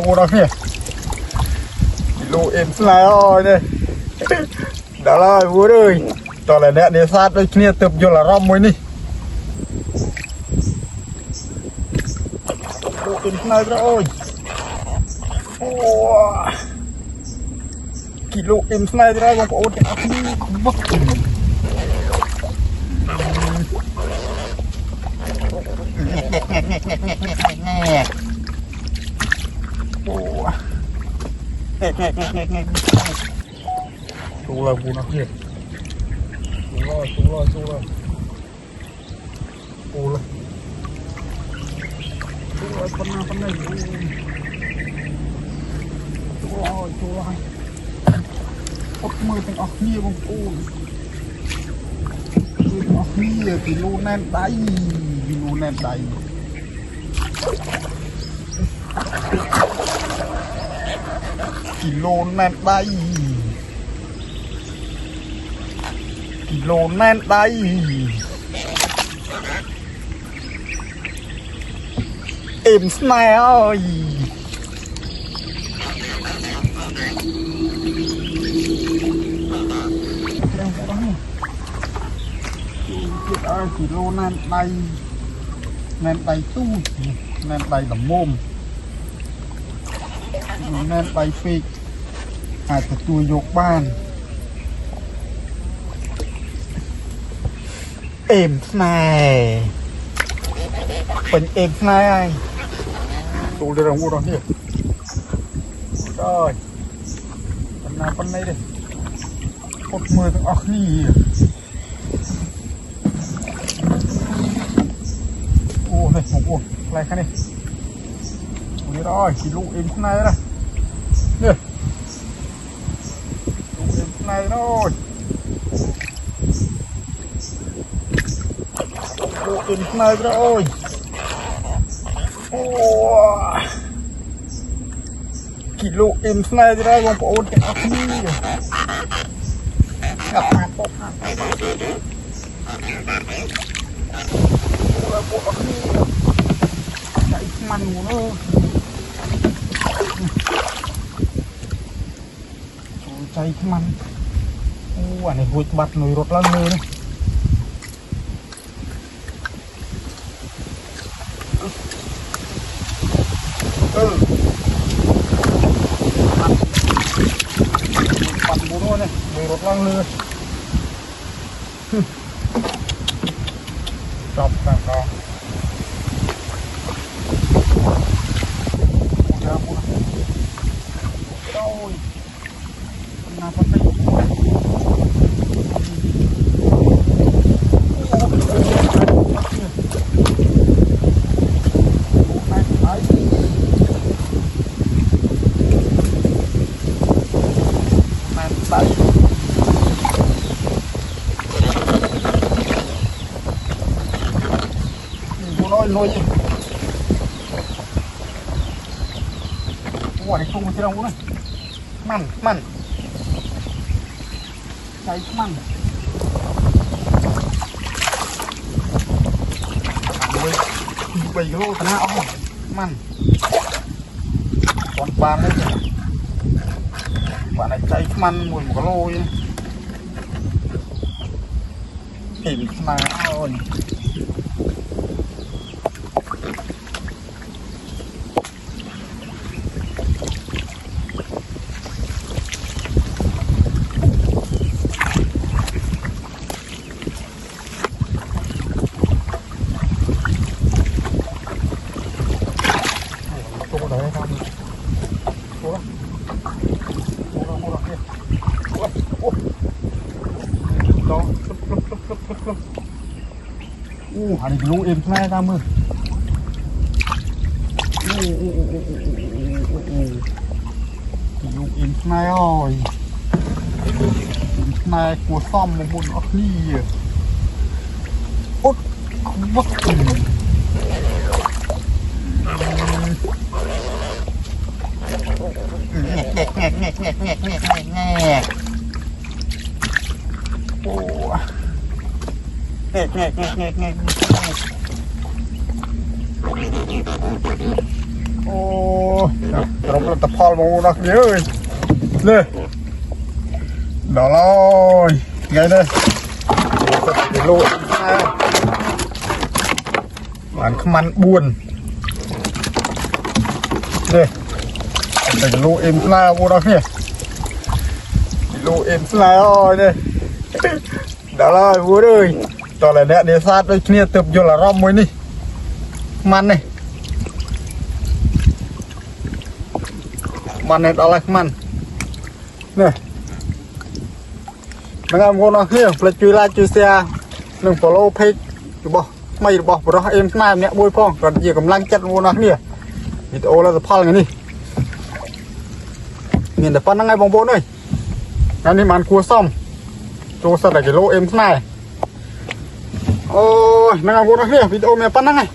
Mua đó kìa. Lũ em lại rồi đây. Đó là vui ơi. Toàn là nè để sát đây kia tập vô là rom mới đi. Lũ em lại rồi. Kilo em lại rồi bang ôn cái ác này bất kỳ. Chú là vụ nào kìa. Chú rồi. Chú là. Chú là con này. Chú rồi. Ốc mơ thằng ốc nia bông ôn. Ốc nia thì lô nén đáy. Kilo nén đáy. Em snai ơi. Kilo nén đáy tu. Nén đáy là mồm. Nén đáy phịch. Hãy tự tùi dọc bàn. Em snai. Phần em snai ai. Tụi đây là mua đó kìa. Rồi. Phần này đây. Một mười thằng ọc đi. Này, một lại cái này. Ủa rồi, thì lũ em snai đó. Nè. Lũ em snai rồi. Lũ em snai rồi. Kilo em snai ra bang ôn cái ác này. Gặp mặt bốc hả. Là bộ ác này. Chạy mặn của nó. Chạy mặn. Anh này hụt bật nồi rột lăng nồi này. Bật bố nồi này, nồi rột lăng nồi. Chọc càng cao. Rồi. Nào con này. Nuôi gì? Ủa này không có gì đâu nữa. Mặn. Cháy mặn. Bảy kilo thằng nào không? Mặn. Còn bàn đấy. Bạn này cháy mặn 11 kilo ấy. Tìm mà ơi. Anh lũ em khai ra mưa. Lũ em khai rồi. Em khai của xong một môn ốc đi. Ốt không bất kỳ. Nghe. Ồ, rồi là tập phò mà đặc biệt ơi. Đây. Đó rồi. Ngay đây. Cái lỗ bạn không ăn buồn. Đây. Cái lỗ em la vô đó kìa. Cái lỗ em la rồi đây. Đó rồi vô ơi. Đó là nè để sát đây kia tập vô là rom mới đi. Man này. Man này đó là man. Nè. Đang làm con nó kia, phải chui la chui xe, đừng follow page, chú bỏ, mày bỏ vào đó em mai mẹ bôi phong, còn gì cầm lăng chặt con nó kia, video là tập phăng cái này, nhìn tập phăng ngay bóng bóng đây, anh đi màn cua xong, cho sao lại cái lô em này, ôi, đang làm con nó kia, video mẹ phăng ngay.